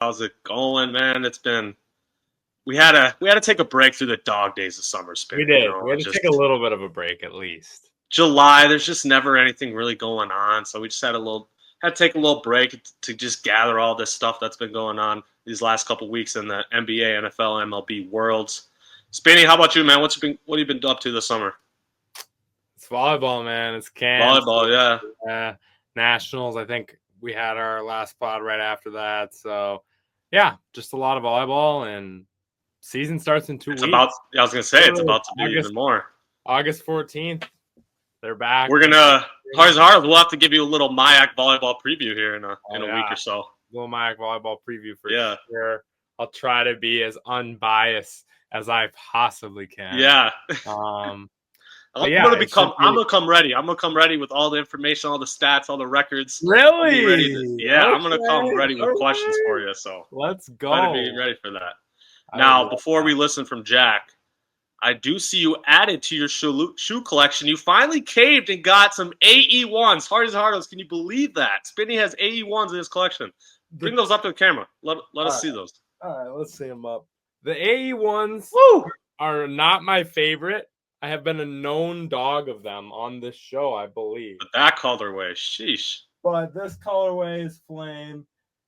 How's it going, man? We had to take a break through the dog days of summer We spinning. did. We had It's to take a just little bit of a break at least. July. There's just never anything really going on, so we just had to take a little break to just gather all this stuff that's been going on these last couple weeks in the NBA, NFL, MLB worlds. Spinny, how about you, man? What have you been up to this summer? It's volleyball, man. It's camps, Volleyball, yeah. nationals. I think we had our last pod right after that. So, yeah, just a lot of volleyball, and season starts in 2 weeks. I was gonna say it's Literally about to be even August more. August 14th. They're back. We're gonna Hearts and Hearts. We'll have to give you a little Mayak volleyball preview here in Oh, a week yeah. or so. Little Mac volleyball preview for Yeah. sure. I'll try to be as unbiased as I possibly can. Yeah. Um, but I'm yeah, gonna it should become. I'm be. gonna come ready. I'm gonna come ready with all the information, all the stats, all the records. I'll be ready to. Really? Yeah, I'm gonna come Okay. ready with All questions right. for you. So Let's try to be go. ready for that. I would Now, love before that. we listen from Jack, I do see you added to your shoe collection. You finally caved and got some AE1s. Hardest Hardos. Can you believe that? Spinny has AE1s in his collection. Bring those up to the camera. Let All us right. see those. All right, let's see them up. The AE ones Woo! are not my favorite. I have been a known dog of them on this show, I believe. But that colorway, sheesh. But this colorway is flame,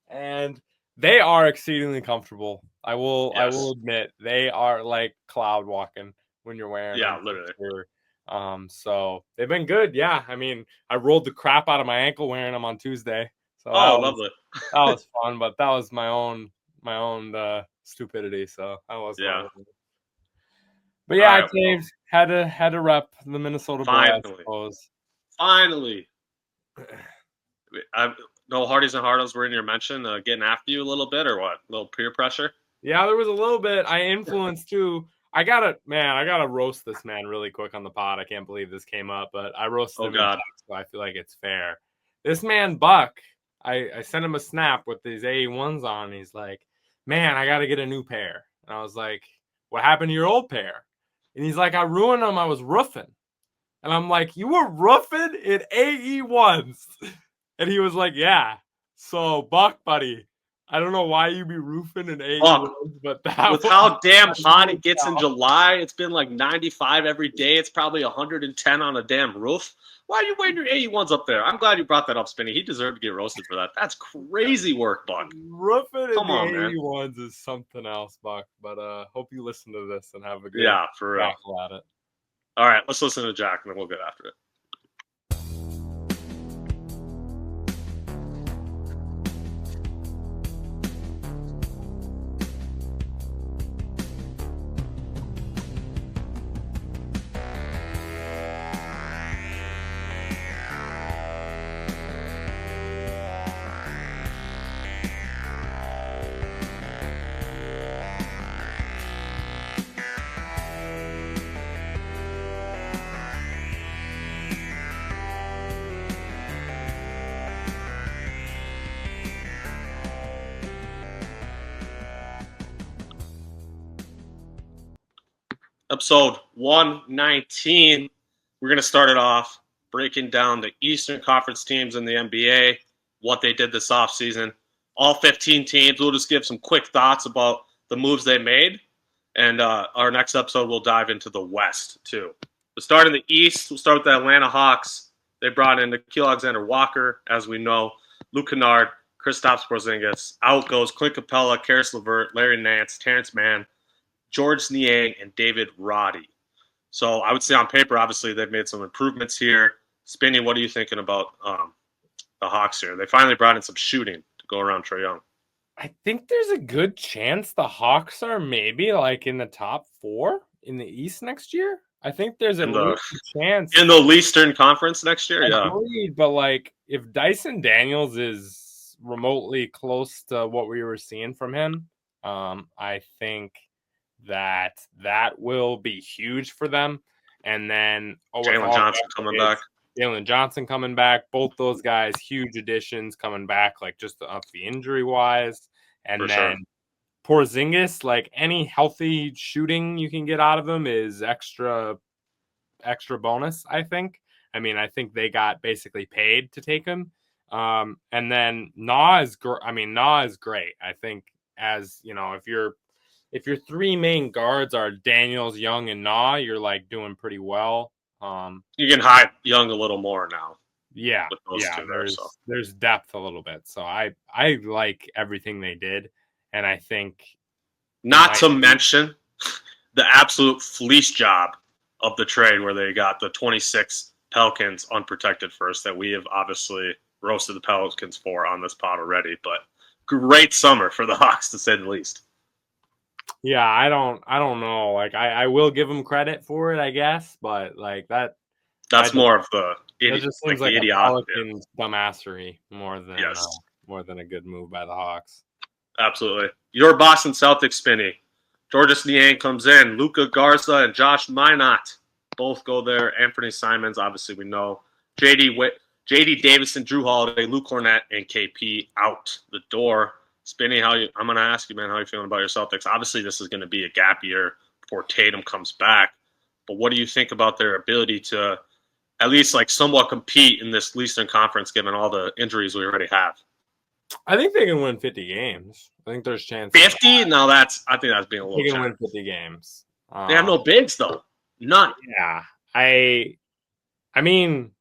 and they are exceedingly comfortable. I will Yes. admit they are like cloud walking when you're wearing Yeah, them. literally. For sure. So they've been good. Yeah, I mean, I rolled the crap out of my ankle wearing them on Tuesday, so Oh, lovely. that was fun. But that was my own stupidity. So that was Yeah. lovely. But All yeah, I right. Well, caved. Had to rep the Minnesota boy, I finally. suppose. Finally. No Hardys and Hardos were in your mention, getting after you a little bit, or what? A little peer pressure? Yeah, there was a little bit. I influenced too. I gotta roast this man really quick on the pod. I can't believe this came up, but I roasted Oh, him in God. text, so I feel like it's fair. This man Buck, I sent him a snap with these A1s on. And he's like, "Man, I gotta get a new pair." And I was like, "What happened to your old pair?" And he's like, "I ruined them. I was roofing." And I'm like, "You were roofing in AE1s?" And he was like, "Yeah." So Buck, buddy, I don't know why you be roofing in AE1s, but that With was how damn hot it gets in July, it's been like 95 every day. It's probably 110 on a damn roof. Why are you wearing your AE1s up there? I'm glad you brought that up, Spinny. He deserved to get roasted for that. That's crazy work, Buck. roofing in Come the on, man. AE1s is something else, Buck. But hope you listen to this and have a good Yeah, for real. tackle at it. All right, let's listen to Jack, and then we'll get after it. Episode 119. We're going to start it off breaking down the Eastern Conference teams in the NBA, what they did this offseason. All 15 teams. We'll just give some quick thoughts about the moves they made. And our next episode, we'll dive into the West, too. We'll start in the East. We'll start with the Atlanta Hawks. They brought in Nikhil Alexander-Walker, as we know, Luke Kennard, Kristaps Porzingis. Out goes Clint Capella, Karis LeVert, Larry Nance, Terrence Mann, George Niang, and David Roddy. So I would say on paper, obviously, they've made some improvements here. Spinny, what are you thinking about the Hawks here? They finally brought in some shooting to go around Trae Young. I think there's a good chance the Hawks are maybe like in the top 4 in the East next year. I think there's at least a chance in the Eastern Conference next year. Yeah, agreed, but like if Dyson Daniels is remotely close to what we were seeing from him, I think that will be huge for them. And then Jalen Johnson coming back. Jalen Johnson coming back. Both those guys, huge additions coming back, like just off the injury wise. And For then Porzingis, like any healthy shooting you can get out of him is extra bonus, I think. I mean, I think they got basically paid to take him. And then Nah is great. I think as you know, if your three main guards are Daniels, Young, and Nah, you're like doing pretty well. You can hide Young a little more now Yeah, with those two there. So there's depth a little bit. So I like everything they did, and I think not to mention the absolute fleece job of the trade where they got the 26 Pelicans unprotected first that we have obviously roasted the Pelicans for on this pod already, but great summer for the Hawks to say the least. Yeah, I don't know. Like I will give them credit for it, I guess, but like that's more of the that just seems like a Pelicans dumbassery more than a good move by the Hawks. Absolutely. Your Boston Celtics, Spinny. Georges Niang comes in. Luka Garza and Josh Minot both go there. Anthony Simons, obviously we know. J.D. Davison, Drew Holiday, Luke Cornett, and KP out the door. Spinny, I'm going to ask you, man, how you feeling about your Celtics? Obviously, this is going to be a gap year before Tatum comes back. But what do you think about their ability to at least like somewhat compete in this Eastern Conference given all the injuries we already have? I think they can win 50 games. I think there's chances. 50? No, I think that's being a little. They can win 50 games. They have no bigs though. None. Yeah. I mean,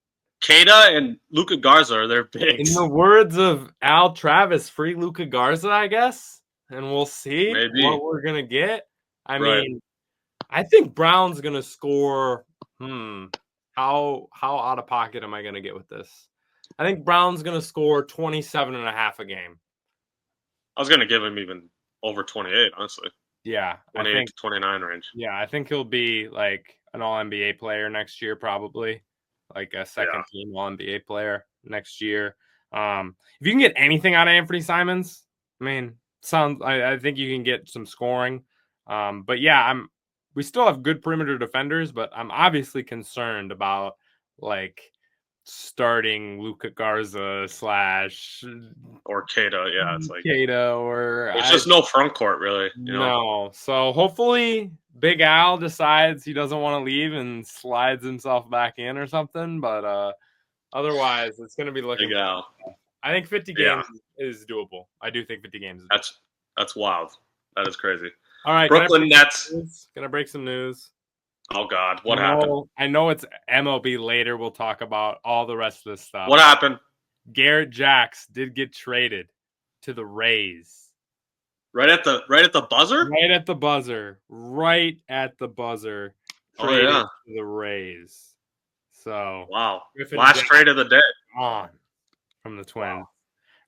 Keita and Luka Garza are their bigs. In the words of Al Travis, free Luka Garza, I guess, and we'll see what we're gonna get. I mean, I think Brown's gonna score. How out of pocket am I gonna get with this? I think Brown's gonna score 27.5 a game. I was gonna give him even over 28, honestly. Yeah, 28 to 29 range. Yeah, I think he'll be like an All NBA player next year, probably like a second team All NBA player next year. If you can get anything out of Anthony Simons, I mean, I think you can get some scoring. But yeah, we still have good perimeter defenders, but I'm obviously concerned about like starting Luka Garza / or Keita. Yeah, it's like Keita or it's just no front court really. You know? No. So hopefully Big Al decides he doesn't want to leave and slides himself back in or something. But otherwise, it's going to be looking. Big Al. I think 50 games is doable. I do think 50 games. That's wild. That is crazy. All right, Brooklyn Nets. Gonna break some news. Oh God, what happened? I know it's MLB later. We'll talk about all the rest of this stuff. What happened? Garrett Jacks did get traded to the Rays. Right at the buzzer? Right at the buzzer. Traded to the Rays. So wow. Last trade of the day. On from the Twins. Wow.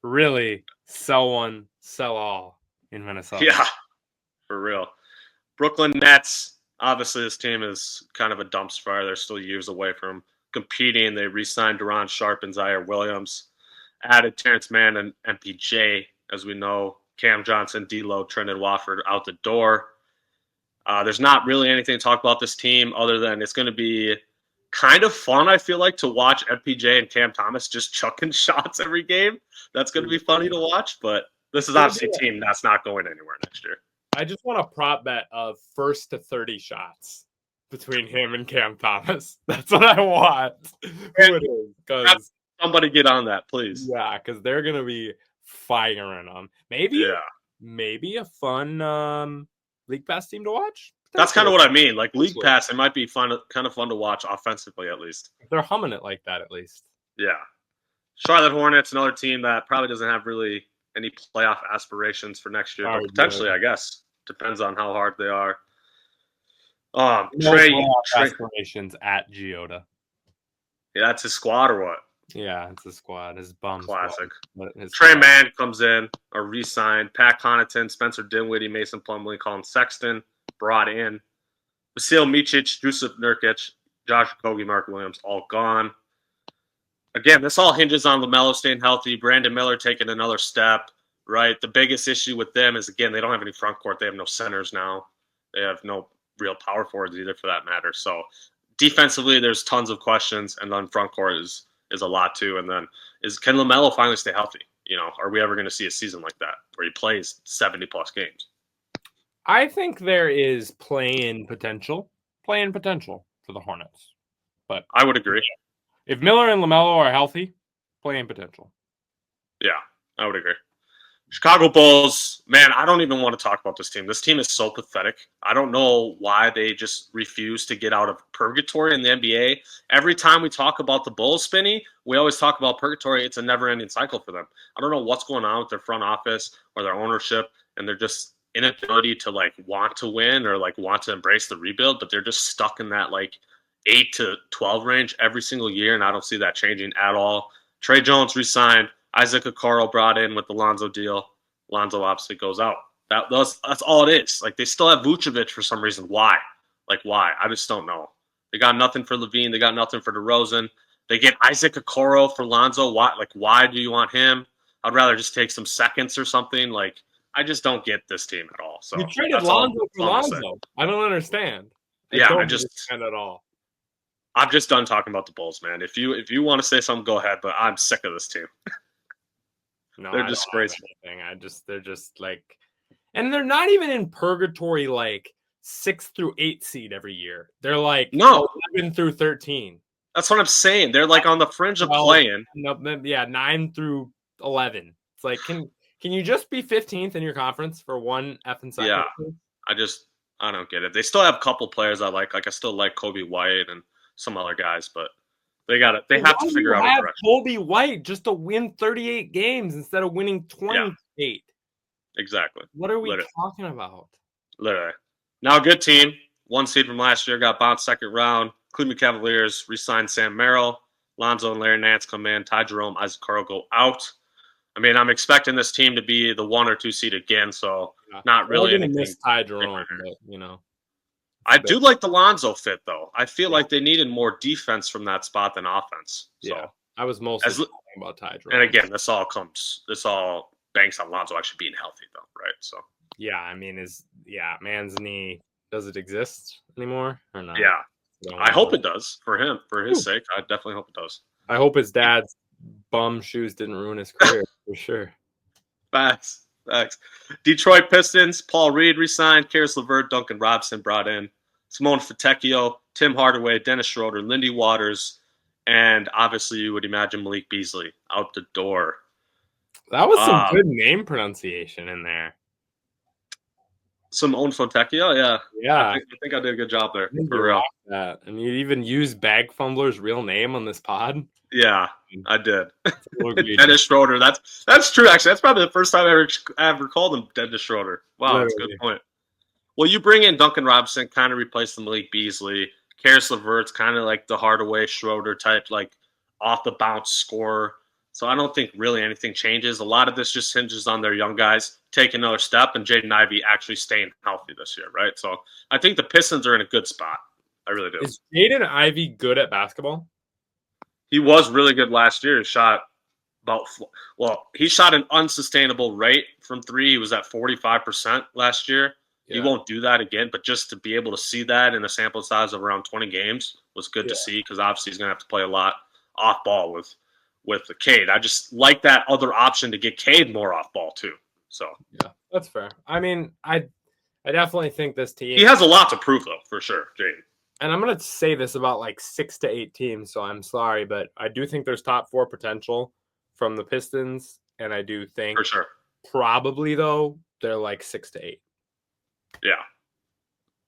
Really sell one, sell all in Minnesota. Yeah. For real. Brooklyn Nets. Obviously, this team is kind of a dumpster fire. They're still years away from competing. They re-signed Duron Sharp and Zaire Williams, added Terrence Mann and MPJ, as we know. Cam Johnson, D'Lo, Trendon Watford out the door. There's not really anything to talk about this team other than it's going to be kind of fun, I feel like, to watch MPJ and Cam Thomas just chucking shots every game. That's going to be funny to watch, but this is obviously a team that's not going anywhere next year. I just want a prop bet of first to 30 shots between him and Cam Thomas. That's what I want. Somebody get on that, please. Yeah, because they're going to be firing them. Maybe a fun League Pass team to watch. That's kind of what I mean. Like League Pass, it might be kind of fun to watch offensively, at least. If they're humming it like that, at least. Yeah. Charlotte Hornets, another team that probably doesn't have really any playoff aspirations for next year, but potentially, I guess. Depends on how hard they are. Aspirations at Giota. Yeah, that's his squad or what? Yeah, it's his squad. His bum. Classic. Trey Mann comes in or re-signed. Pat Connaughton, Spencer Dinwiddie, Mason Plumlee, Colin Sexton brought in. Vasil Micic, Jusuf Nurkic, Josh Okogie, Mark Williams, all gone. Again, this all hinges on LaMelo staying healthy. Brandon Miller taking another step, right? The biggest issue with them is, again, they don't have any front court. They have no centers now. They have no real power forwards either, for that matter. So defensively, there's tons of questions, and then front court is a lot too. And then can LaMelo finally stay healthy? You know, are we ever going to see a season like that where he plays 70-plus games? I think there is play-in potential for the Hornets. But I would agree. If Miller and LaMelo are healthy, play-in potential. Yeah, I would agree. Chicago Bulls, man, I don't even want to talk about this team. This team is so pathetic. I don't know why they just refuse to get out of purgatory in the NBA. Every time we talk about the Bulls, Spinny, we always talk about purgatory. It's a never-ending cycle for them. I don't know what's going on with their front office or their ownership, and they're just inability to like want to win or like want to embrace the rebuild, but they're just stuck in that like 8 to 12 range every single year, and I don't see that changing at all. Trey Jones re-signed. Isaac Okoro brought in with the Lonzo deal. Lonzo obviously goes out. That's all it is. Like they still have Vucevic for some reason. Why? Like why? I just don't know. They got nothing for Levine. They got nothing for DeRozan. They get Isaac Okoro for Lonzo. Why? Like why do you want him? I'd rather just take some seconds or something. Like I just don't get this team at all. So you traded Lonzo for Lonzo. I don't understand. I don't understand at all. I'm just done talking about the Bulls, man. If you want to say something, go ahead. But I'm sick of this team. No, they're disgraceful. They're just like, and they're not even in purgatory like 6 through 8 seed every year. They're like 11 through 13. That's what I'm saying. They're like on the fringe of playing. Yeah, 9 through 11. It's like, can you just be 15th in your conference for one effing second? Yeah, I don't get it. They still have a couple players I like. Like I still like Kobe White and some other guys, but they got it. They have to figure out a direction. Kobe White just to win 38 games instead of winning 28. Yeah. Exactly. What are we talking about? Literally. Now a good team. 1 seed from last year got bounced second round. Cleveland Cavaliers re-signed Sam Merrill. Lonzo and Larry Nance come in. Ty Jerome, Isaac Okoro go out. I mean, I'm expecting this team to be the 1 or 2 seed again, so not really anything. Miss Ty Jerome, but, you know. I do like the Lonzo fit, though. I feel like they needed more defense from that spot than offense. So. Yeah, I was mostly talking about Ty Jerome. And again, this all banks on Lonzo actually being healthy, though, right? So. Yeah, I mean, man's knee, does it exist anymore or not? Yeah, I hope it does for him, for his sake. I definitely hope it does. I hope his dad's bum shoes didn't ruin his career for sure. Facts. Detroit Pistons, Paul Reed resigned, Karis LeVert, Duncan Robinson brought in, Simone Fontecchio, Tim Hardaway, Dennis Schroeder, Lindy Waters, and obviously you would imagine Malik Beasley out the door. That was some good name pronunciation in there. Simone Fontecchio, yeah. Yeah. I think I did a good job there. For real. That. And you even used Bag Fumbler's real name on this pod? Yeah, I did. Dennis Schroeder. That's true, actually. That's probably the first time I ever called him Dennis Schroeder. Wow, that's a good point. Well, you bring in Duncan Robinson, kind of replace the Malik Beasley. Karis LeVert's kind of like the Hardaway Schroeder type, like off the bounce scorer. So I don't think really anything changes. A lot of this just hinges on their young guys taking another step and Jaden Ivey actually staying healthy this year, right? So I think the Pistons are in a good spot. I really do. Is Jaden Ivey good at basketball? He was really good last year. He shot an unsustainable rate from 3. He was at 45% last year. Yeah. He won't do that again, but just to be able to see that in a sample size of around 20 games was good to see because obviously he's going to have to play a lot off ball with the Cade. I just like that other option to get Cade more off ball too. So yeah, that's fair. I mean, I definitely think this team. He has a lot to prove though, for sure, Jaden. And I'm going to say this about like 6 to 8 teams, so I'm sorry, but I do think there's top 4 potential from the Pistons, and I do think for sure. Probably though they're like 6 to 8.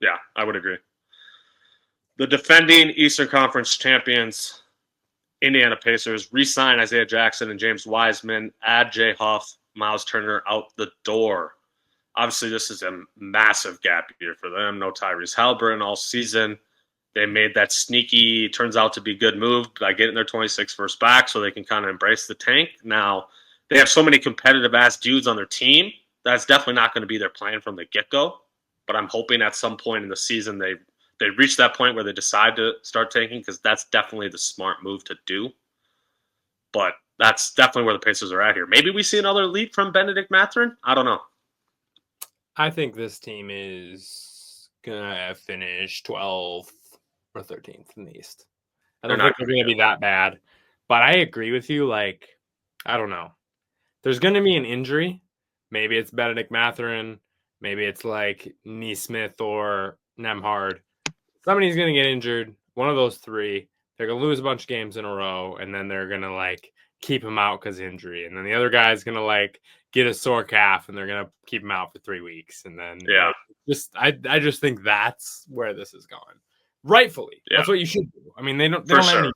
Yeah, I would agree. The defending Eastern Conference champions, Indiana Pacers, re-sign Isaiah Jackson and James Wiseman, add Jay Huff, Miles Turner out the door. Obviously, this is a massive gap year for them. No Tyrese Halliburton all season. They made that sneaky, turns out to be good move by getting their 26th first back so they can kind of embrace the tank. Now, they have so many competitive-ass dudes on their team. That's definitely not going to be their plan from the get-go. But I'm hoping at some point in the season they reach that point where they decide to start tanking because that's definitely the smart move to do. But that's definitely where the Pacers are at here. Maybe we see another leap from Benedict Mathurin. I don't know. I think this team is going to finish 12th or 13th in the East. I don't think they're going to be that bad. But I agree with you. Like, I don't know. There's going to be an injury. Maybe it's Benedict Mathurin. Maybe it's like Nesmith or Nemhard. Somebody's going to get injured. One of those 3. They're going to lose a bunch of games in a row, and then they're going to like keep him out because of injury, and then the other guy's gonna like get a sore calf, and they're gonna keep him out for 3 weeks, and then I just think that's where this is going. Rightfully, that's what you should do. I mean, they don't have any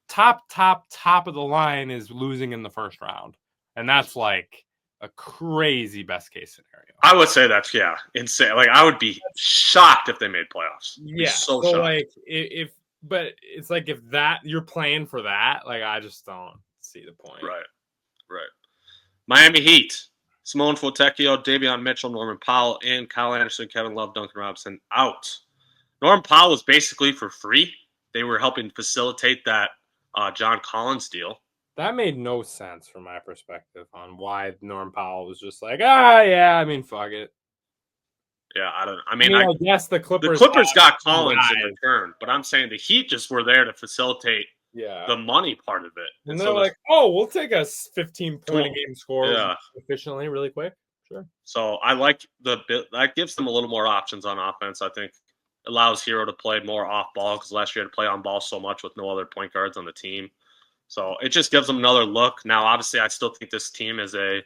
top of the line is losing in the first round, and that's like a crazy best case scenario. I would say that's insane. Like I would be shocked if they made playoffs. Yeah, so shocked. Like but it's like if that you're playing for that, like I just don't see the point. Right. Miami Heat: Simone Fontecchio, Davion Mitchell, Norman Powell, and Kyle Anderson, Kevin Love, Duncan Robinson out. Norman Powell was basically for free. They were helping facilitate that John Collins deal. That made no sense from my perspective on why Norman Powell was just like, I mean, fuck it. Yeah, I guess the Clippers got Collins in return, but I'm saying the Heat just were there to facilitate the money part of it. And they're like, we'll take a 15-point-a-game score efficiently really quick. Sure. So I like that gives them a little more options on offense. I think allows Hero to play more off ball because last year he had to play on ball so much with no other point guards on the team. So it just gives them another look. Now, obviously, I still think this team is a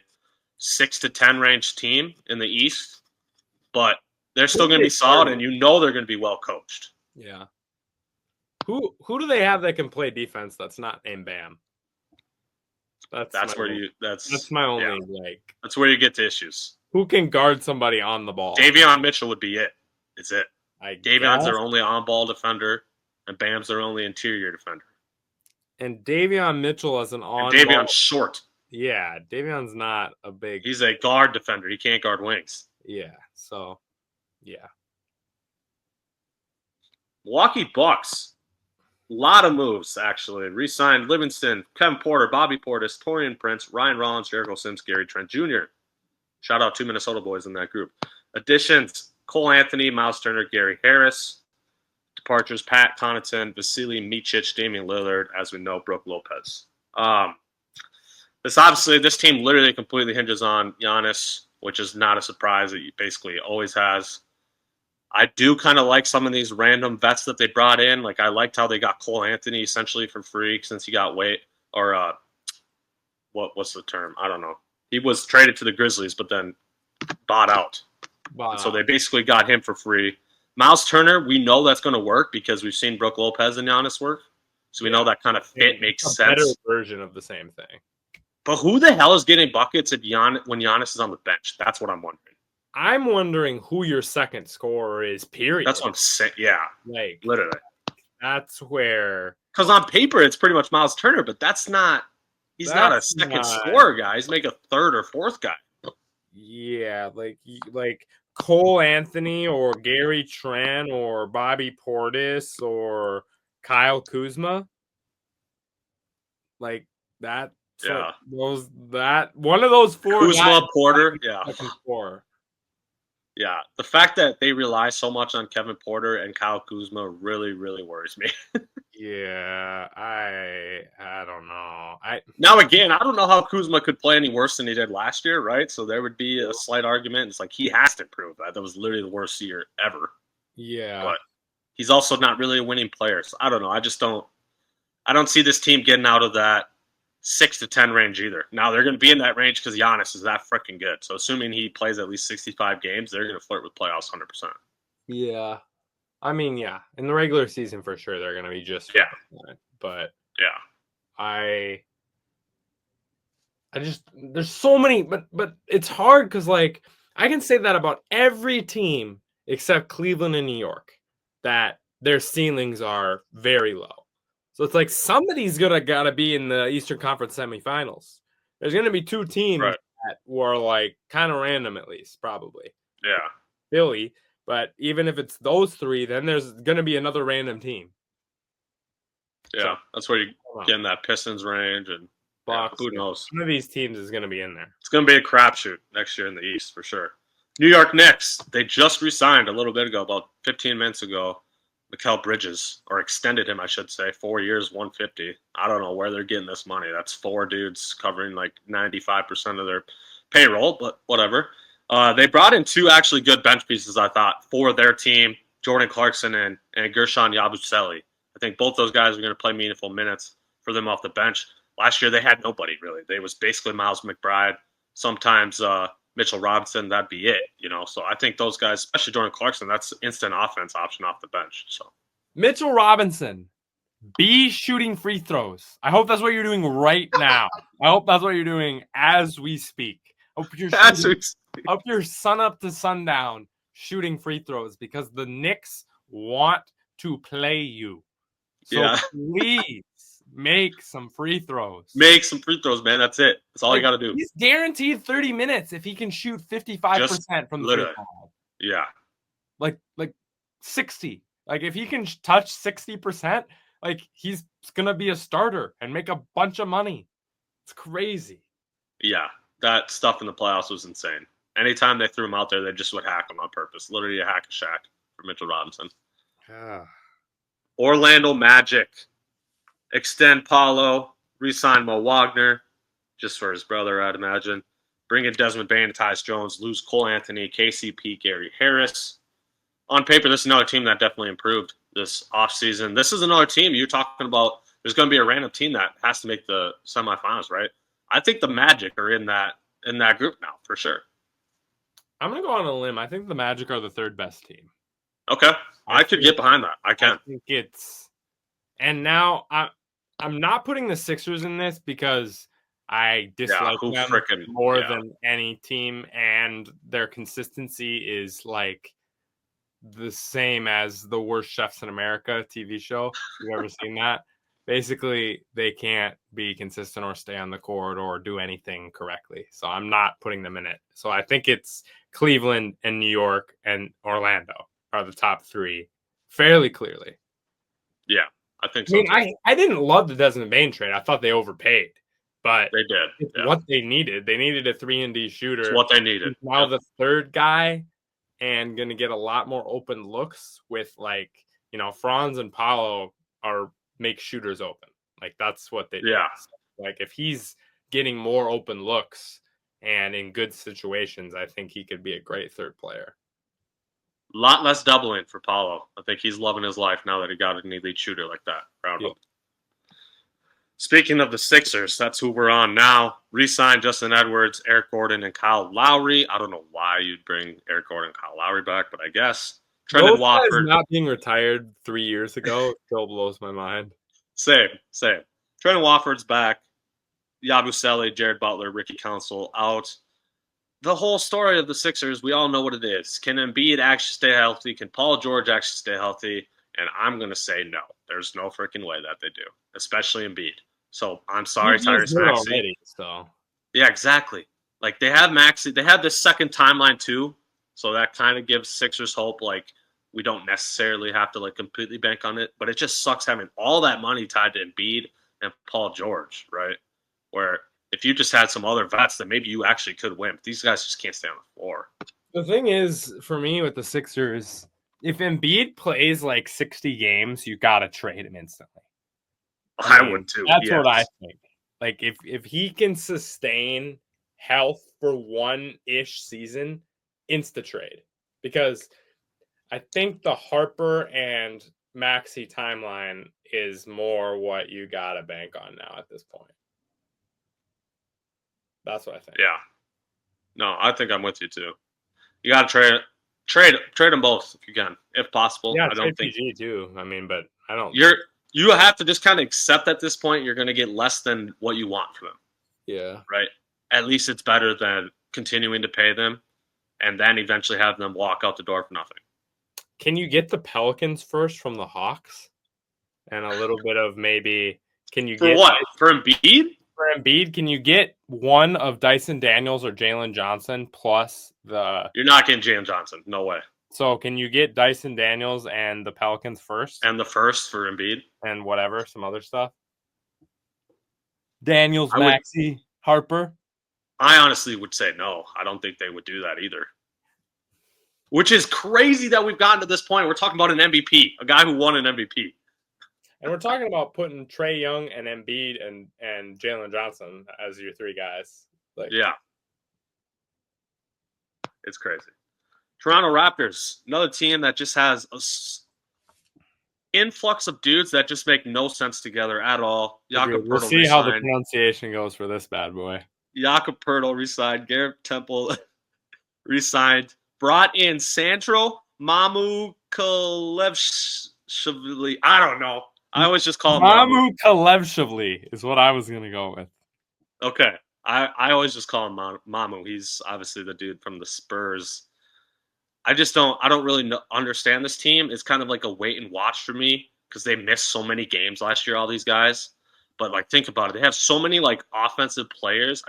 6 to 10 range team in the East, but they're still going to be solid, and you know they're going to be well coached. Yeah. Who do they have that can play defense that's not named Bam? That's my only That's where you get to issues. Who can guard somebody on the ball? Davion Mitchell would be it. It's it. Davion's their only on-ball defender, and Bam's their only interior defender. And Davion Mitchell as an on-ball. Davion's short. Yeah, Davion's not a big. He's a guard defender. He can't guard wings. Yeah, so, yeah. Milwaukee Bucks. A lot of moves, actually. Re-signed Livingston, Kevin Porter, Bobby Portis, Torian Prince, Ryan Rollins, Jericho Sims, Gary Trent Jr. Shout out to Minnesota boys in that group. Additions, Cole Anthony, Miles Turner, Gary Harris. Departures, Pat Connaughton, Vasily Micic, Damian Lillard, as we know, Brooke Lopez. This team literally completely hinges on Giannis, which is not a surprise. That he basically always has. I do kind of like some of these random vets that they brought in. Like I liked how they got Cole Anthony essentially for free since he got what's the term? I don't know. He was traded to the Grizzlies, but then bought out. Wow. So they basically got him for free. Miles Turner, we know that's going to work because we've seen Brooke Lopez and Giannis work. So we know that kind of fit makes sense. Better version of the same thing. But who the hell is getting buckets when Giannis is on the bench? That's what I'm wondering. I'm wondering who your second scorer is, period. That's what I'm saying. Yeah. Like, literally. That's where. Because on paper, it's pretty much Miles Turner, but that's not. He's not a second scorer guy. He's like a third or fourth guy. Yeah. Like Cole Anthony or Gary Trent or Bobby Portis or Kyle Kuzma. Like that. Yeah. One of those four. Kuzma, Porter. Yeah. Four. Yeah. The fact that they rely so much on Kevin Porter and Kyle Kuzma really, really worries me. Yeah. I don't know. Now, again, I don't know how Kuzma could play any worse than he did last year, right? So there would be a slight argument. It's like he has to prove that. That was literally the worst year ever. Yeah. But he's also not really a winning player. So I don't know. I don't see this team getting out of that 6 to 10 range either. Now they're going to be in that range because Giannis is that freaking good. So assuming he plays at least 65 games, they're going to flirt with playoffs 100%. Yeah. I mean, yeah. In the regular season, for sure, they're going to be just fine. But yeah, I just there's so many, but it's hard because like I can say that about every team except Cleveland and New York that their ceilings are very low. So it's like somebody's gotta be in the Eastern Conference semifinals. There's gonna be two teams that were like kind of random at least, probably. Yeah. Philly, but even if it's those three, then there's gonna be another random team. Yeah, so, that's where you get in that Pistons range and Bucks. Who knows? One of these teams is gonna be in there. It's gonna be a crapshoot next year in the East for sure. New York Knicks, they just re-signed a little bit ago, about 15 minutes ago. Mikal Bridges, or extended him, I should say, 4 years, 150. I don't know where they're getting this money. That's four dudes covering like 95% of their payroll, but whatever. They brought in two actually good bench pieces, I thought, for their team, Jordan Clarkson and Gershon Yabusele. I think both those guys are going to play meaningful minutes for them off the bench. Last year they had nobody really. They was basically Miles McBride, sometimes Mitchell Robinson. That'd be it, So I think those guys, especially Jordan Clarkson, that's instant offense option off the bench. So Mitchell Robinson, be shooting free throws. I hope that's what you're doing right now. I hope that's what you're doing as we speak. I hope you're shooting, hope you're sun up to sundown shooting free throws because the Knicks want to play you. So please make some free throws. Make some free throws, man. That's it. That's all you got to do. He's guaranteed 30 minutes if he can shoot 55% from the free throw line. Yeah. Like 60. Like if he can touch 60%, like he's going to be a starter and make a bunch of money. It's crazy. Yeah. That stuff in the playoffs was insane. Anytime they threw him out there, they just would hack him on purpose. Literally a hack a shack for Mitchell Robinson. Yeah. Orlando Magic. Extend Paulo. Re-sign Mo Wagner. Just for his brother, I'd imagine. Bring in Desmond Bane and Tyus Jones. Lose Cole Anthony, KCP, Gary Harris. On paper, this is another team that definitely improved this offseason. This is another team you're talking about. There's going to be a random team that has to make the semifinals, right? I think the Magic are in that group now, for sure. I'm going to go on a limb. I think the Magic are the third best team. Okay. I could get behind that. I can. I think it's – and now I'm not putting the Sixers in this because I dislike them more than any team, and their consistency is like the same as the Worst Chefs in America TV show. You've ever seen that? Basically, they can't be consistent or stay on the court or do anything correctly. So I'm not putting them in it. So I think it's Cleveland and New York and Orlando are the top three fairly clearly. Yeah, I think so. I didn't love the Desmond Bane trade. I thought they overpaid. But they did. It's what they needed. They needed a 3-and-D shooter. It's what they needed. He's now the third guy and going to get a lot more open looks with Franz and Paolo make shooters open. Like that's what they do. Yeah. Like if he's getting more open looks and in good situations, I think he could be a great third player. A lot less doubling for Paolo. I think he's loving his life now that he got an elite shooter like that around him. Speaking of the Sixers, that's who we're on now. Re-signed Justin Edwards, Eric Gordon, and Kyle Lowry. I don't know why you'd bring Eric Gordon and Kyle Lowry back, but I guess. Trendon Watford not being retired 3 years ago still blows my mind. Same. Trendon Watford's back. Yabusele, Jared Butler, Ricky Council out. The whole story of the Sixers, we all know what it is. Can Embiid actually stay healthy? Can Paul George actually stay healthy? And I'm going to say no. There's no freaking way that they do, especially Embiid. So I'm sorry, Tyrese Maxey. Yeah, exactly. Like they have Maxey. They have this second timeline too. So that kind of gives Sixers hope. Like we don't necessarily have to completely bank on it, but it just sucks having all that money tied to Embiid and Paul George, right? Where if you just had some other vets, then maybe you actually could win. But these guys just can't stay on the floor. The thing is, for me with the Sixers, if Embiid plays 60 games, you got to trade him instantly. I would too. That's what I think. If he can sustain health for one-ish season, insta trade. Because I think the Harper and Maxey timeline is more what you got to bank on now at this point. That's what I think. Yeah. No, I think I'm with you too. You got to trade them both if you can, if possible. Yeah, I don't think PG too. I mean, but I don't. You have to just kind of accept at this point you're going to get less than what you want from them. Yeah. Right. At least it's better than continuing to pay them and then eventually have them walk out the door for nothing. Can you get the Pelicans first from the Hawks? And a little bit of maybe can you get what? For Embiid? For Embiid, can you get one of Dyson Daniels or Jalen Johnson plus the? You're not getting Jalen Johnson. No way. So can you get Dyson Daniels and the Pelicans first? And the first for Embiid? And whatever, some other stuff. Daniels, Maxey, Harper? I honestly would say no. I don't think they would do that either. Which is crazy that we've gotten to this point. We're talking about an MVP, a guy who won an MVP. And we're talking about putting Trae Young and Embiid and Jalen Johnson as your three guys. Yeah. It's crazy. Toronto Raptors, another team that just has influx of dudes that just make no sense together at all. Jakob We'll Pertl see how the resigned. pronunciation goes for this bad boy. Jakob Pertl resigned. Garrett Temple resigned. Brought in Sandro Mamukelevshvili. I don't know. I always just call him Mamu. Mamu Kalevshvili is what I was going to go with. Okay. I always just call him Mamu. He's obviously the dude from the Spurs. I don't really understand this team. It's kind of like a wait and watch for me because they missed so many games last year, all these guys. But like, think about it. They have so many like offensive players.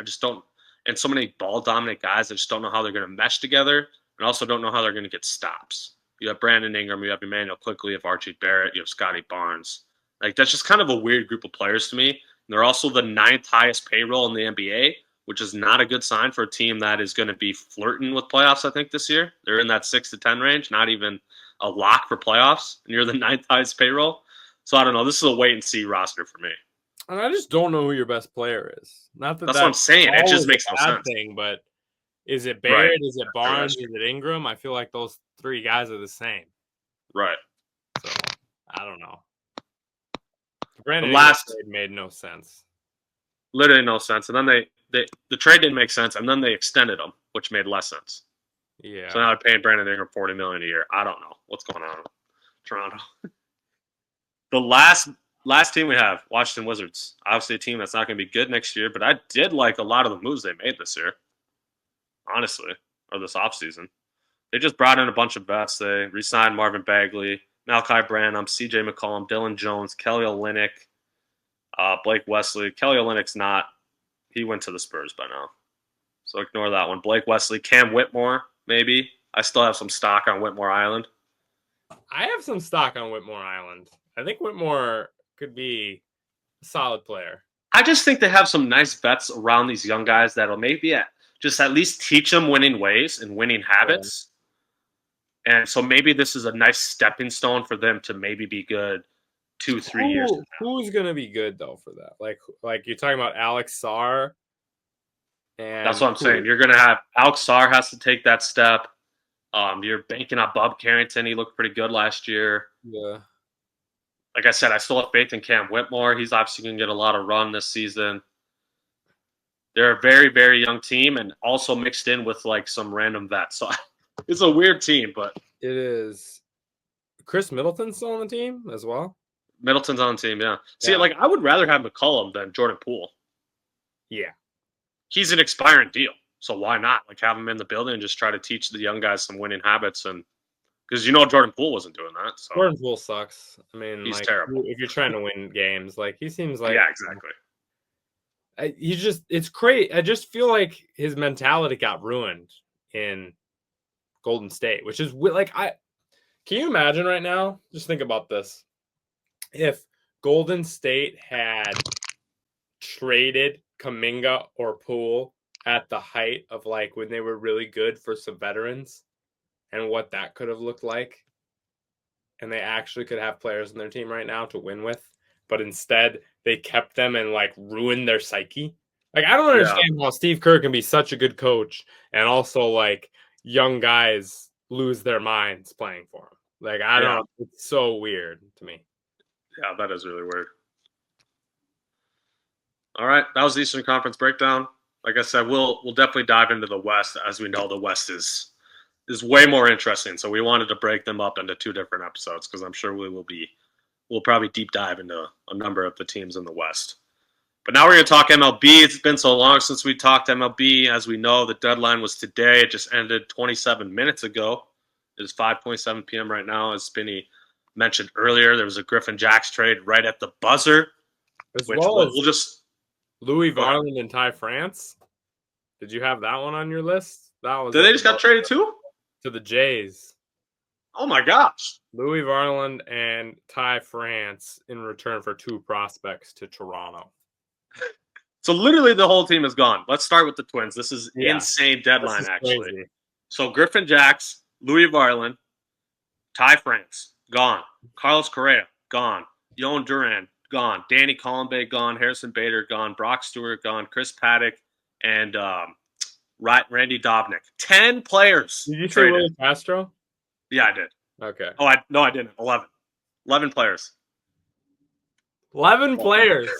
And so many ball dominant guys. I just don't know how they're going to mesh together, and also don't know how they're going to get stops. You have Brandon Ingram, you have Emmanuel Quickly, you have Archie Barrett, you have Scotty Barnes. Like, that's just kind of a weird group of players to me. And they're also the 9th highest payroll in the NBA, which is not a good sign for a team that is going to be flirting with playoffs, I think, this year. They're in that 6 to 10 range, not even a lock for playoffs, and you're the 9th highest payroll. So I don't know. This is a wait-and-see roster for me. And I just don't know who your best player is. Not that that's what I'm saying. It just makes no sense. But is it Barrett? Right. Is it Barnes? Is it Ingram? I feel like those 3 guys are the same. Right. So I don't know. The Brandon Ingram trade made no sense. Literally no sense. And then the trade didn't make sense, and then they extended them, which made less sense. Yeah. So now they're paying Brandon Ingram $40 million a year. I don't know what's going on in Toronto. The last team we have, Washington Wizards. Obviously a team that's not going to be good next year, but I did like a lot of the moves they made this year, honestly, or this offseason. They just brought in a bunch of vets. They re-signed Marvin Bagley, Malachi Branham, CJ McCollum, Dylan Jones, Kelly Olynyk, Blake Wesley. Kelly Olynyk's not. He went to the Spurs by now. So ignore that one. Blake Wesley, Cam Whitmore, maybe. I still have some stock on Whitmore Island. I have some stock on Whitmore Island. I think Whitmore could be a solid player. I just think they have some nice vets around these young guys that'll maybe just at least teach them winning ways and winning habits. Yeah. And so maybe this is a nice stepping stone for them to maybe be good 2-3 years from now. Who's going to be good, though, for that? Like you're talking about Alex Sarr. And that's what I'm saying. You're going to have Alex Sarr has to take that step. You're banking on Bub Carrington. He looked pretty good last year. Yeah. Like I said, I still have faith in Cam Whitmore. He's obviously going to get a lot of run this season. They're a very, very young team, and also mixed in with like some random vets. So it's a weird team, but it is. Chris Middleton's still on the team as well. Middleton's on the team, yeah. See, like I would rather have McCollum than Jordan Poole. Yeah, he's an expiring deal, so why not? Like have him in the building and just try to teach the young guys some winning habits, and because Jordan Poole wasn't doing that. So. Jordan Poole sucks. I mean, he's terrible. If you're trying to win games, like he seems like exactly. It's great. I just feel like his mentality got ruined in Golden State, which is like can you imagine right now? Just think about this. If Golden State had traded Kuminga or Poole at the height of like when they were really good for some veterans and what that could have looked like, and they actually could have players in their team right now to win with, but instead they kept them and like ruined their psyche. Like, I don't understand how Steve Kerr can be such a good coach and also like young guys lose their minds playing for him. Like, I don't know. It's so weird to me. Yeah, that is really weird. All right. That was the Eastern Conference breakdown. Like I said, we'll definitely dive into the West. As we know, the West is way more interesting. So we wanted to break them up into 2 different episodes because I'm sure we'll probably deep dive into a number of the teams in the West. But now we're going to talk MLB. It's been so long since we talked MLB. As we know, the deadline was today. It just ended 27 minutes ago. It is 5:07 p.m. right now. As Spinny mentioned earlier, there was a Griffin Jacks trade right at the buzzer. As well as we'll just Louis Varland and Ty France. Did you have that one on your list? Did they just got traded too? To the Jays. Oh my gosh. Louis Varland and Ty France in return for 2 prospects to Toronto. So literally the whole team is gone. Let's start with the Twins. This is insane deadline, actually. Crazy. So Griffin Jacks, Louis Varland, Ty France, gone. Carlos Correa, gone. Yoan Duran, gone. Danny Colombe, gone. Harrison Bader, gone. Brock Stewart, gone. Chris Paddock, and Randy Dobnik. 10 players. Did you say Willie Castro? Yeah, I did. Okay. Oh, I didn't. 11. 11 players. 11 players.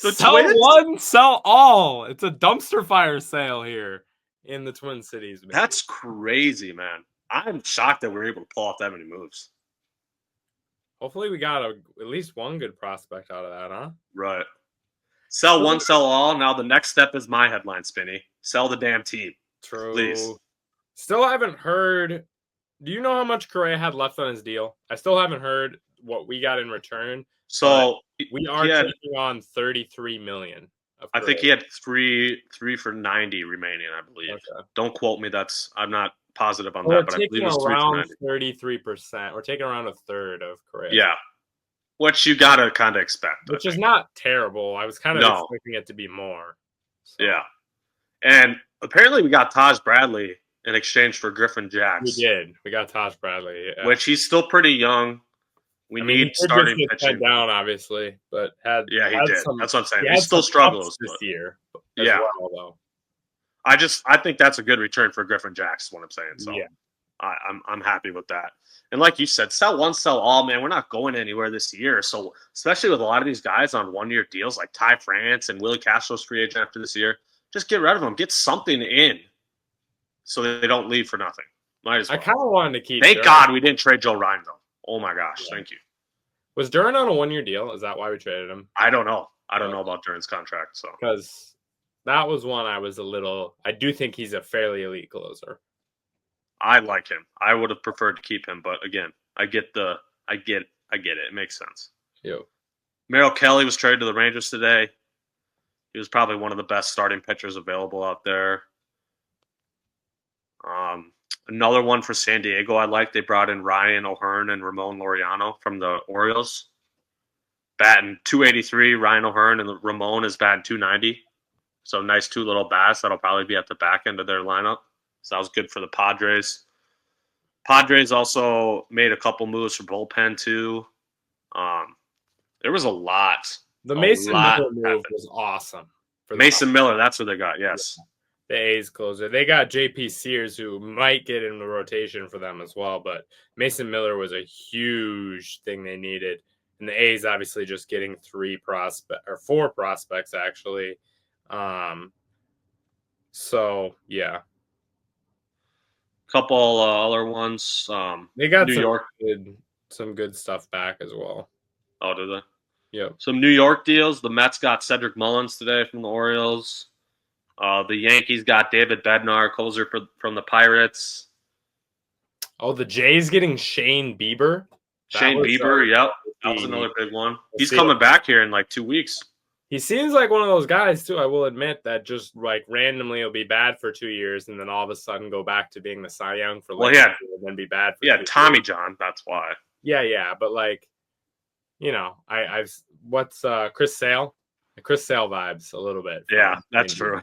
The Sell Twins? one, sell all. It's a dumpster fire sale here in the Twin Cities. Man. That's crazy, man. I'm shocked that we're able to pull off that many moves. Hopefully we got at least one good prospect out of that, huh? Right. Sell one, sell all. Now the next step is my headline, Spinny. Sell the damn team. True. Please. Still haven't heard. Do you know how much Correa had left on his deal? I still haven't heard what we got in return. So we are taking on $33 million. I think he had three for 90 remaining, I believe. Okay. Don't quote me. I'm not positive on that, but I believe it's around 33%. We're taking around a third of Correa. Yeah. Which you gotta kind of expect. Which is not terrible. I was kind of expecting it to be more. So. Yeah. And apparently we got Taj Bradley in exchange for Griffin Jax. We did. We got Taj Bradley. Yeah. Which he's still pretty young. We need starting pitching. Down, obviously, but he did. That's what I'm saying. He still struggles this year. Well, though. I think that's a good return for Griffin Jax. Is what I'm saying. So yeah. I'm happy with that. And like you said, sell one, sell all, man. We're not going anywhere this year. So especially with a lot of these guys on 1-year deals like Ty France and Willie Castro's free agent after this year, just get rid of them. Get something in so they don't leave for nothing. Might as well. I kind of wanted to keep. Thank God we didn't trade Joe Ryan though. Oh my gosh, thank you. Was Duran on a 1-year deal? Is that why we traded him? I don't know. I don't know about Duran's contract. So because that was one I was a little. I do think he's a fairly elite closer. I like him. I would have preferred to keep him, but again, I get it. It makes sense. Yeah. Merrill Kelly was traded to the Rangers today. He was probably one of the best starting pitchers available out there. Another one for San Diego I like. They brought in Ryan O'Hearn and Ramon Laureano from the Orioles. Batting .283, Ryan O'Hearn, and Ramon is batting .290. So nice two little bats. That'll probably be at the back end of their lineup. So that was good for the Padres. Padres also made a couple moves for bullpen too. There was a lot. The Mason Miller move was awesome. Mason Miller, that's what they got. Yes. The A's closer. They got J.P. Sears, who might get in the rotation for them as well. But Mason Miller was a huge thing they needed. And the A's obviously just getting 4 prospects, actually. So, yeah. Couple other ones. They got New York. Some good stuff back as well. Oh, did they? Yeah. Some New York deals. The Mets got Cedric Mullins today from the Orioles. The Yankees got David Bednar, closer from the Pirates. Oh, the Jays getting Shane Bieber. Yep. That was another big one. He's coming back here in like 2 weeks. He seems like one of those guys, too, I will admit, that just like randomly will be bad for 2 years and then all of a sudden go back to being the Cy Young for and then be bad for 2 years. Tommy John, that's why. Yeah, but like, you know, what's Chris Sale? Chris Sale vibes a little bit. Yeah, that's true.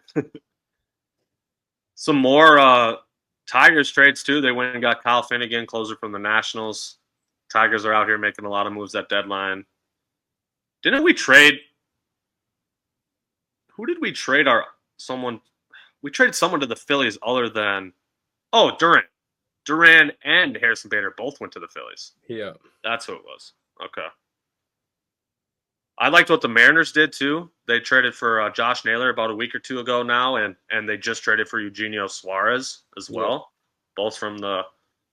Some more Tigers trades, too. They went and got Kyle Finnegan, closer from the Nationals. Tigers are out here making a lot of moves at deadline. Didn't we trade... Who did we trade someone? We traded someone to the Phillies other than... Oh, Duran. Duran and Harrison Bader both went to the Phillies. Yeah. That's who it was. Okay. I liked what the Mariners did, too. They traded for Josh Naylor about a week or two ago now, and they just traded for Eugenio Suarez as well, both from the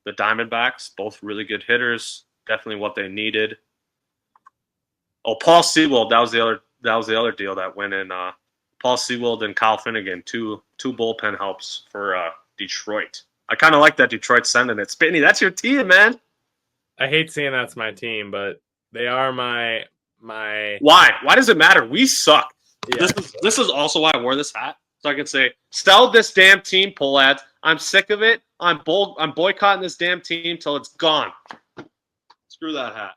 Diamondbacks, both really good hitters, definitely what they needed. Oh, Paul Sewald, that was the other deal that went in. Paul Sewald and Kyle Finnegan, two bullpen helps for Detroit. I kind of like that Detroit sending it. Spinny, that's your team, man. I hate saying that's my team, but they are my. Why? Why does it matter? We suck. Yeah. This is also why I wore this hat, so I can say, "Sell this damn team, pull ads. I'm sick of it. I'm boycotting this damn team till it's gone." Screw that hat.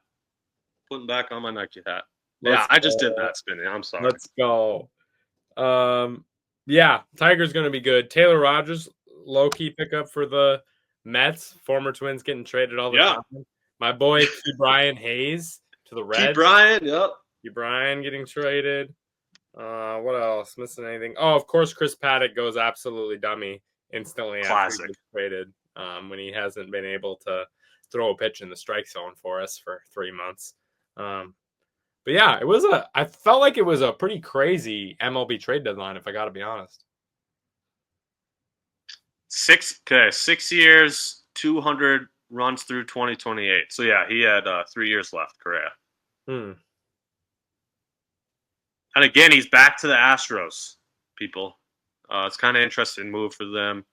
Putting back on my Nike hat. I just did that, Spinny. I'm sorry. Let's go. Yeah, Tiger's going to be good. Taylor Rogers, low-key pickup for the Mets. Former Twins getting traded all the time. My boy, Brian Hayes to the Reds. Yep. Brian getting traded. What else? Missing anything? Oh, of course, Chris Paddock goes absolutely dummy instantly after he gets traded when he hasn't been able to throw a pitch in the strike zone for us for 3 months. But yeah, I felt like it was a pretty crazy MLB trade deadline, if I got to be honest. 6 years, 200 runs through 2028. So yeah, he had 3 years left, Correa. Hmm. And again, he's back to the Astros, people. It's kind of interesting move for them.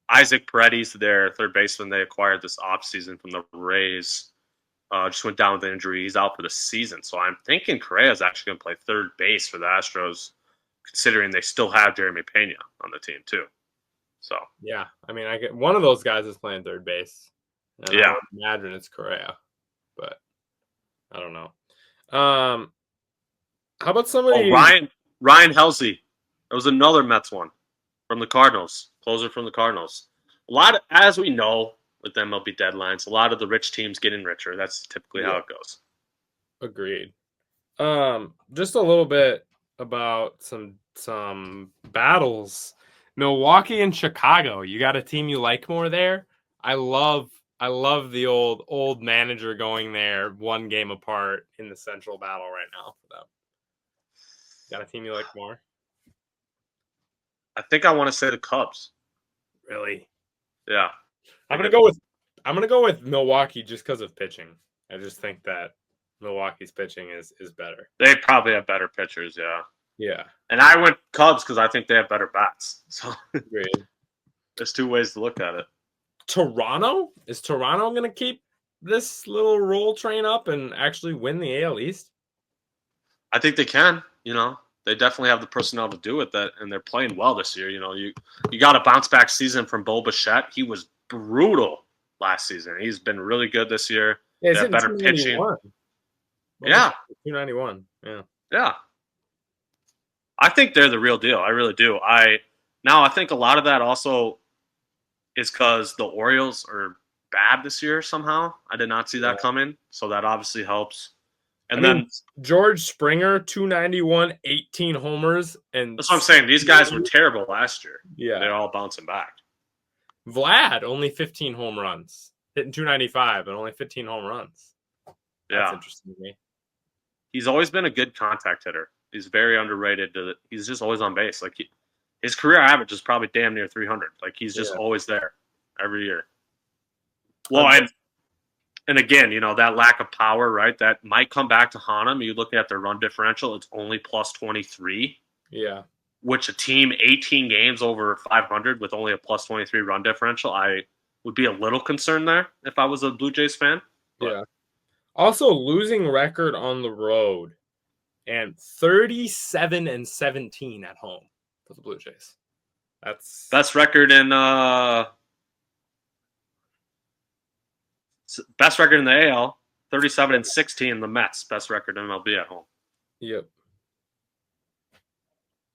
Isaac Paredes, their third baseman they acquired this offseason from the Rays, just went down with an injury. He's out for the season. So I'm thinking Correa is actually going to play third base for the Astros, considering they still have Jeremy Pena on the team, too. So yeah, I mean, I get one of those guys is playing third base. And yeah, I would imagine it's Correa, but I don't know. How about somebody? Ryan Helsley. That was another Mets one from the Cardinals, closer from the Cardinals. As we know with the MLB deadlines, a lot of the rich teams getting richer. That's typically how it goes. Agreed. Just a little bit about some battles. Milwaukee and Chicago. You got a team you like more there? I love the old manager going there 1 game apart in the central battle right now for them. Got a team you like more? I think I want to say the Cubs. Really? Yeah. I'm gonna go with Milwaukee just because of pitching. I just think that Milwaukee's pitching is better. They probably have better pitchers, yeah. Yeah. And I went Cubs because I think they have better bats. So Great. there's 2 ways to look at it. Toronto? Is Toronto going to keep this little roll train up and actually win the AL East? I think they can. They definitely have the personnel to do it. And they're playing well this year. You got a bounce back season from Bo Bichette. He was brutal last season. He's been really good this year. Yeah, they have better pitching. Yeah, 291. Yeah. Yeah. I think they're the real deal. I really do. I think a lot of that also is because the Orioles are bad this year somehow. I did not see that coming, so that obviously helps. And then George Springer, 291, 18 homers. And that's what I'm saying. These guys were terrible last year. Yeah. They're all bouncing back. Vlad, only 15 home runs. Hitting 295 and only 15 home runs. That's interesting to me. He's always been a good contact hitter. He's very underrated. He's just always on base. Like his career average is probably damn near 300. Like he's just always there every year. Well, and again, that lack of power, right? That might come back to haunt him. You look at their run differential; it's only plus 23. Yeah. Which a team 18 games over 500 with only a plus 23 run differential, I would be a little concerned there if I was a Blue Jays fan. But. Yeah. Also, losing record on the road and 37-17 at home for the Blue Jays. That's best record in the AL. 37-16. The Mets best record in MLB at home. Yep.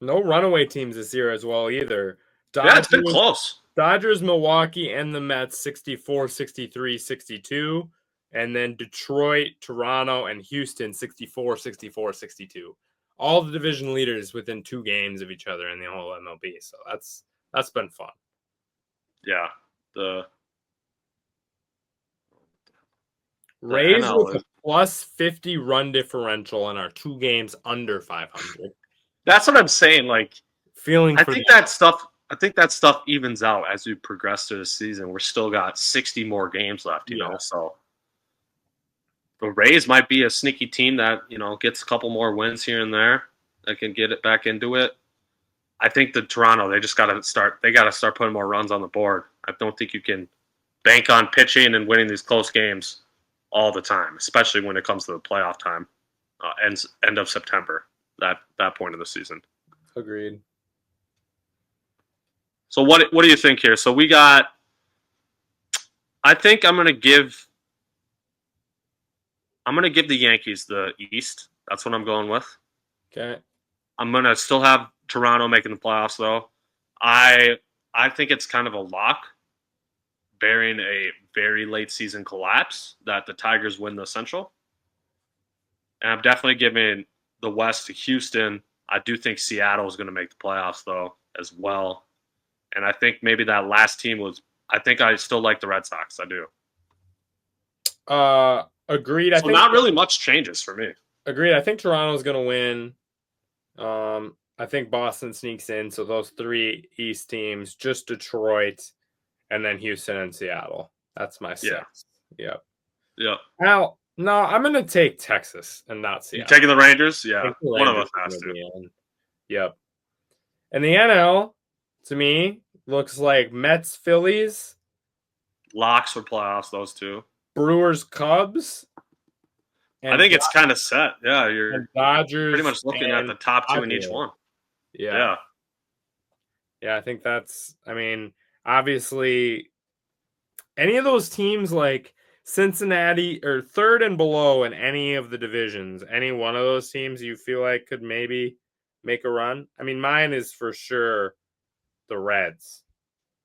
No runaway teams this year as well either. Dodgers, it's been close. Dodgers, Milwaukee, and the Mets 64, 63, 62. And then Detroit, Toronto, and Houston 64, 64, 62. All the division leaders within 2 games of each other in the whole MLB. So that's been fun. Yeah. The Rays with a plus 50 run differential and are 2 games under 500. That's what I'm saying. Like, I think that stuff evens out as we progress through the season. We're still got 60 more games left, you know. So the Rays might be a sneaky team that gets a couple more wins here and there that can get it back into it. I think the Toronto, they just got to start. They got to start putting more runs on the board. I don't think you can bank on pitching and winning these close games all the time, especially when it comes to the playoff time, end of September. That point of the season. Agreed. So what do you think here? So we got. I think I'm gonna give the Yankees the East. That's what I'm going with. Okay. I'm gonna still have Toronto making the playoffs though. I think it's kind of a lock, bearing a very late season collapse, that the Tigers win the Central. And I'm definitely giving the West to Houston. I do think Seattle is going to make the playoffs, though, as well. And I think maybe that last team was – I think I still like the Red Sox. I do. Agreed. So not really much changes for me. Agreed. I think Toronto's going to win. I think Boston sneaks in. So those three East teams, just Detroit, and then Houston and Seattle. That's my six. Yep. Yeah. Now, no, I'm going to take Texas and not Seattle. You taking the Rangers? Yeah. One of us has to. Yep. And the NL, to me, looks like Mets, Phillies. Locks for playoffs, those two. Brewers, Cubs. I think it's kind of set. Yeah, you're Dodgers pretty much looking at the top two in each one. Yeah. Yeah, I think that's, I mean, obviously, any of those teams like Cincinnati or third and below in any of the divisions, any one of those teams you feel like could maybe make a run? I mean, mine is for sure the Reds.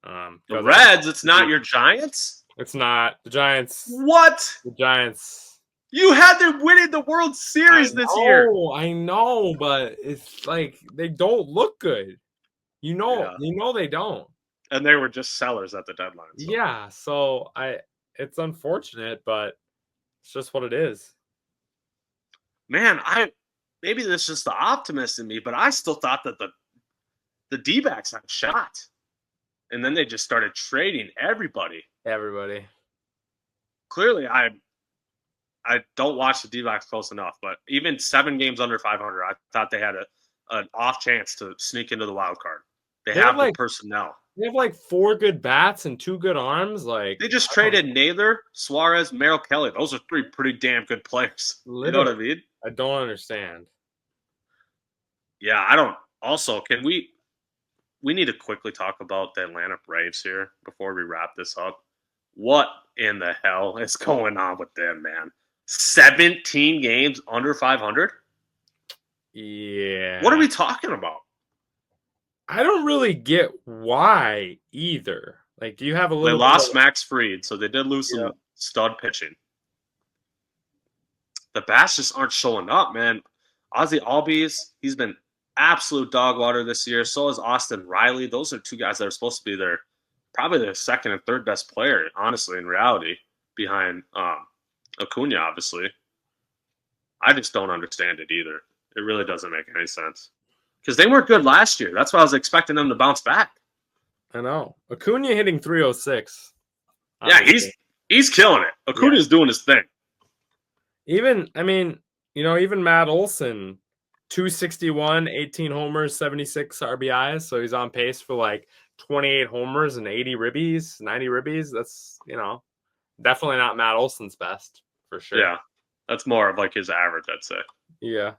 The Reds? It's not your Giants? It's not. The Giants. What? The Giants. You had them winning the World Series this year. I know, but it's like they don't look good. You know they don't. And they were just sellers at the deadline. So. Yeah, so it's unfortunate, but it's just what it is. Man, maybe this is just the optimist in me, but I still thought that the D-backs had a shot. And then they just started trading everybody. Clearly, I don't watch the D-backs close enough, but even 7 games under 500, I thought they had an off chance to sneak into the wild card. They have the personnel. They have like 4 good bats and 2 good arms. Like they just traded Naylor, Suarez, Merrill Kelly. Those are 3 pretty damn good players. You know what I mean? I don't understand. Yeah, I don't. Also, can we need to quickly talk about the Atlanta Braves here before we wrap this up. What in the hell is going on with them, man? 17 games under 500? Yeah. What are we talking about? I don't really get why either. Like, do you have a little... They lost Max Fried, so they did lose some stud pitching. The bats just aren't showing up, man. Ozzie Albies, he's been absolute dog water this year. So is Austin Riley. Those are 2 guys that are supposed to be probably their second and third best player, honestly, in reality, behind Acuna, obviously. I just don't understand it either. It really doesn't make any sense. Because they weren't good last year. That's why I was expecting them to bounce back. I know. Acuna hitting 306. Yeah, he's killing it. Acuna's doing his thing. Even Matt Olson, 261, 18 homers, 76 RBIs. So he's on pace for like 28 homers and 80 ribbies, 90 ribbies. That's, definitely not Matt Olson's best, for sure. Yeah, that's more of like his average, I'd say. Yeah.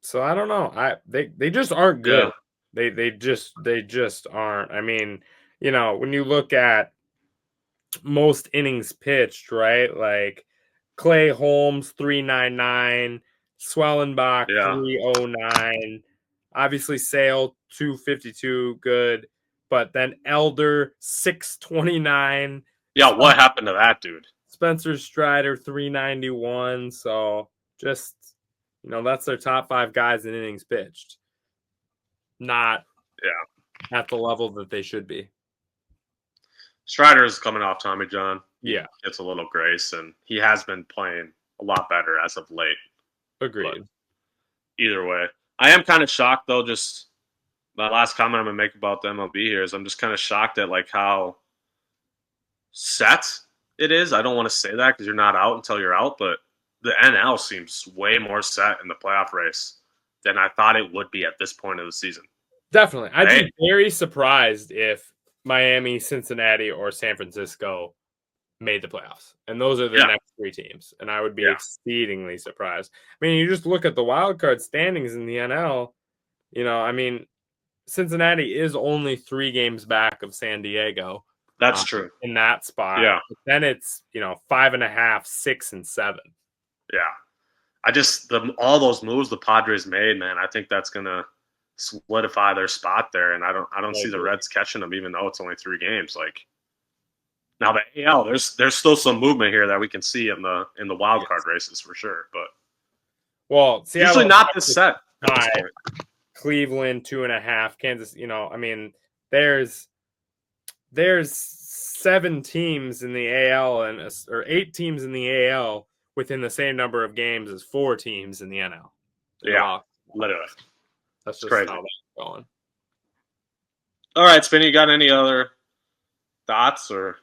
So I don't know. They just aren't good. Yeah. They just aren't. I mean, when you look at most innings pitched, right? Like Clay Holmes 399, Swellenbach 309, obviously Sale 252, good, but then Elder 629. Yeah, what happened to that dude? Spencer Strider 391. So just that's their top 5 guys in innings pitched. Not at the level that they should be. Strider is coming off Tommy John. Yeah. Gets a little grace, and he has been playing a lot better as of late. Agreed. But either way, I am kind of shocked, though, just my last comment I'm going to make about the MLB here is I'm just kind of shocked at like how set it is. I don't want to say that because you're not out until you're out, but the NL seems way more set in the playoff race than I thought it would be at this point of the season. Definitely. I'd be very surprised if Miami, Cincinnati, or San Francisco made the playoffs. And those are the next 3 teams. And I would be exceedingly surprised. I mean, you just look at the wild card standings in the NL, Cincinnati is only 3 games back of San Diego. That's true. In that spot. Yeah. But then it's, 5.5, 6, and 7. Yeah. I just all those moves the Padres made, man, I think that's gonna solidify their spot there. And I don't see the Reds catching them, even though it's only 3 games. Like now the AL, there's still some movement here that we can see in the wild card races for sure. But Seattle, usually not this set. Cleveland 2.5, Kansas. There's 7 teams in the AL or 8 teams in the AL within the same number of games as 4 teams in the NL. Yeah, literally. That's just crazy. how that's going. All right, Spinny, you got any other thoughts or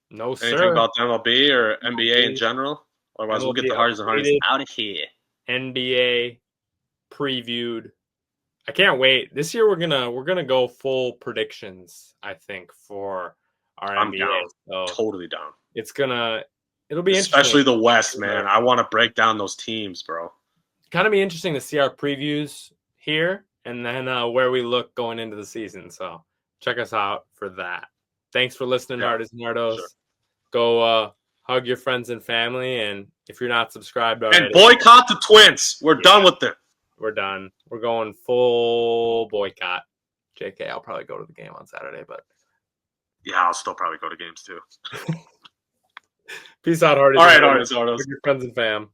No, anything sir. about the MLB or NBA in general? Otherwise, we'll get the hardest and hardest out of here. NBA previewed. I can't wait. This year we're gonna go full predictions, I think, for our I'm NBA. down. So Totally down. It'll be Especially interesting. the West, man. I want to break down those teams, bro. Kind of be interesting to see our previews here and then where we look going into the season. So check us out for that. Thanks for listening, Nardos and Nardos. Sure. Go hug your friends and family, and if you're not subscribed already, and boycott the Twins. We're done with them. We're done. We're going full boycott. JK, I'll probably go to the game on Saturday, but yeah, I'll still probably go to games too. Peace out, Hardy. All right, Hardy. Your friends and fam.